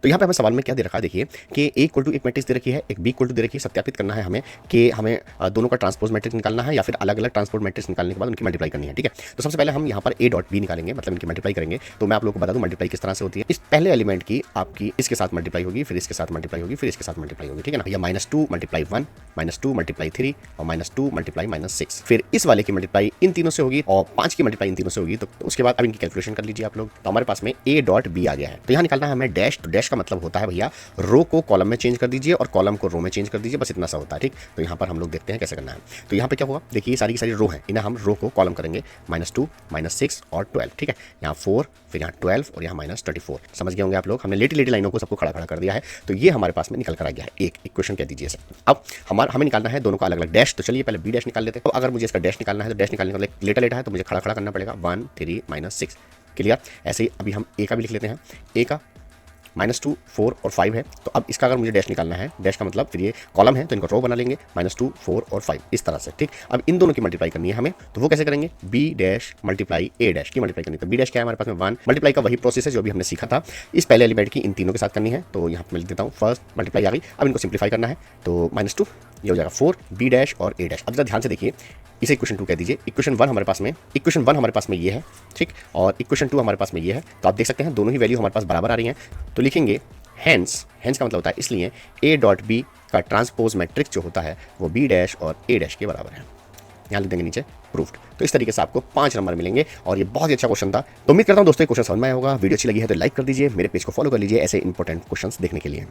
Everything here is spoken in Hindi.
तो यहाँ पे हमें सवाल में क्या दे रखा है, देखिए कि ए इक्वल टू एक मैट्रिक्स दे रखी है, एक बी इक्वल टू दे रखी है। सत्यापित करना है हमें कि हमें दोनों का ट्रांसपोज मैट्रिक्स निकालना है या फिर अलग अलग ट्रांसपोज मैट्रिक्स निकालने के बाद उनकी मल्टीप्लाई करनी है। ठीक है, तो सबसे पहले हम यहाँ पर ए डॉट बी निकालेंगे, मतलब इनकी मल्टीप्लाई करेंगे। तो मैं आप लोगों को बता दूं मल्टीप्लाई किस तरह से होती है। इस पहले एलिमेंट की आपकी इसके साथ मल्टीप्लाई होगी, फिर इसके साथ मल्टीप्लाई होगी, फिर इसके साथ मल्टीप्लाई होगी। ठीक है ना, या -2 मल्टीप्लाई 1, -2 मल्टीप्लाई 3 और -2 मल्टीप्लाई -6। फिर इस वाले की मल्टीप्लाई इन तीनों से होगी और 5 की मल्टीप्लाई इन तीनों से होगी। तो उसके बाद अब इनकी कैलकुलेशन कर लीजिए आप लोग। तो हमारे पास में ए डॉट बी आ गया है। तो यहाँ निकालना है हमें डैश। तो डैश का मतलब होता है भैया रो को कॉलम में चेंज कर दीजिए और कॉलम को रो में चेंज कर दीजिए, बस इतना सा होता है। ठीक, तो यहाँ पर हम लोग देखते हैं कैसे करना है। तो यहाँ पे क्या होगा, देखिए सारी की सारी रो है, इन्हें हम रो को कॉलम करेंगे -2 -6 और 12। ठीक है, यहाँ 4, फिर यहाँ 12 और यहाँ -34। समझ गए होंगे आप लोग, हमने लेटी लेटी लाइनों को सबको खड़ा खड़ा कर दिया है। तो ये हमारे पास में निकल कर आ गया है, एक इक्वेशन कह दीजिए सर। अब हमें निकालना है दोनों का अलग अलग डैश। तो चलिए पहले बी डैश निकाल लेते हैं। तो अगर मुझे इसका डैश निकालना है तो डैश निकालने का लेटा लेटा है तो मुझे खड़ा खड़ा करना पड़ेगा 1 3 -6। क्लियर। ऐसे ही अभी हम ए का भी लिख लेते हैं। ए का -2 4 और 5 है। तो अब इसका अगर मुझे डैश निकालना है, डैश का मतलब फिर ये कॉलम है तो इनको रो बना लेंगे -2 4 और 5 इस तरह से। ठीक, अब इन दोनों की मल्टीप्लाई करनी है हमें, तो वो कैसे करेंगे, बी डैश मल्टीप्लाई ए डैश की मल्टीप्लाई करनी है। तो बी डैश क्या है हमारे पास में 1, मल्टीप्लाई का वही प्रोसेस है जो भी हमने सीखा था। इस पहले एलिमेंट की इन तीनों के साथ करनी है। तो यहाँ पर मैं लिख देता हूँ, फर्स्ट मल्टीप्लाई आ गई। अब इनको सिंप्लीफाई करना है तो -2 ये हो जाएगा 4 बी डैश और ए डैश। अब जरा ध्यान से देखिए, इसे इक्वेशन 2 कह दीजिए। इक्वेशन 1 हमारे पास में ये है। ठीक, और इक्वेशन 2 हमारे पास में ये है। तो आप देख सकते हैं दोनों ही वैल्यू हमारे पास बराबर आ रही हैं। तो लिखेंगे हैंस का मतलब होता है इसलिए ए डॉट बी का ट्रांसपोज मैट्रिक्स जो होता है वो बी डैश और ए डैश के बराबर है। यहाँ लिख देंगे नीचे प्रूफ्ड। तो इस तरीके से आपको 5 नंबर मिलेंगे और ये बहुत ही अच्छा क्वेश्चन था। तो उम्मीद करता हूँ दोस्तों ये क्वेश्चन समझ में आया होगा। वीडियो अच्छी लगी है तो लाइक कर दीजिए, मेरे पेज को फॉलो कर लीजिए ऐसे इंपॉर्टेंट क्वेश्चंस देखने के लिए।